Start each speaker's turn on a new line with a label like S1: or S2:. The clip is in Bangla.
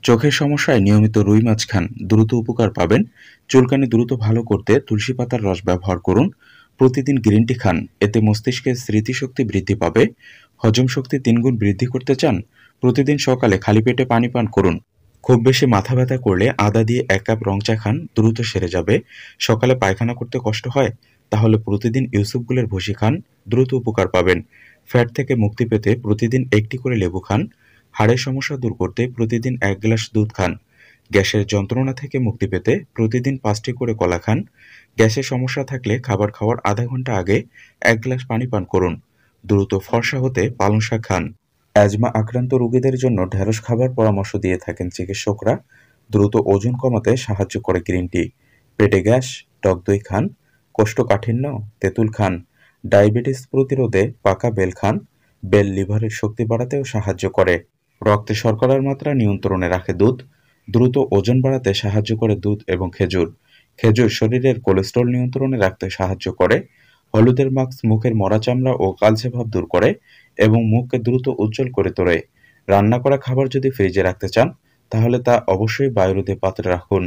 S1: চোখের সমস্যায় নিয়মিত রুই মাছ খান, দ্রুত উপকার পাবেন। চুলকানি দ্রুত ভালো করতে তুলসী পাতার রস ব্যবহার করুন। প্রতিদিন গ্রিন টি খান, এতে মস্তিষ্কের স্মৃতিশক্তি বৃদ্ধি পাবে। হজম শক্তি 3 গুণ বৃদ্ধি করতে চান? প্রতিদিন সকালে খালি পেটে পানি পান করুন। খুব বেশি মাথা ব্যথা করলে আদা দিয়ে 1 কাপ রং চা খান, দ্রুত সেরে যাবে। সকালে পায়খানা করতে কষ্ট হয়? তাহলে প্রতিদিন ইউসুফগুলের ভুসি খান, দ্রুত উপকার পাবেন। ফ্যাট থেকে মুক্তি পেতে প্রতিদিন একটি করে লেবু খান। হাড়ের সমস্যা দূর করতে প্রতিদিন 1 গ্লাস দুধ খান। গ্যাসের যন্ত্রণা থেকে মুক্তি পেতে প্রতিদিন 5টি করে কলা খান। গ্যাসের সমস্যা থাকলে খাবার খাওয়ার আধা ঘন্টা আগে 1 গ্লাস পানি পান করুন। দ্রুত ফর্সা হতে পালং শাক খান। অ্যাজমা আক্রান্ত রোগীদের জন্য ঢেঁড়স খাবার পরামর্শ দিয়ে থাকেন চিকিৎসকরা। দ্রুত ওজন কমাতে সাহায্য করে গ্রিন টি। পেটে গ্যাস? টক দই খান। কোষ্ঠকাঠিন্য? তেঁতুল খান। ডায়াবেটিস প্রতিরোধে পাকা বেল খান। বেল লিভারের শক্তি বাড়াতেও সাহায্য করে। রক্তে শর্করার মাত্রা নিয়ন্ত্রণে রাখে দুধ। দ্রুত ওজন বাড়াতে সাহায্য করে দুধ এবং খেজুর। খেজুর শরীরের কোলেস্টেরল নিয়ন্ত্রণে রাখতে সাহায্য করে। হলুদের মাস্ক মুখের মরা চামড়া ও কালচে ভাব দূর করে এবং মুখকে দ্রুত উজ্জ্বল করে তোলে। রান্না করা খাবার যদি ফ্রিজে রাখতে চান, তাহলে তা অবশ্যই বায়ুরোধী পাত্রে রাখুন।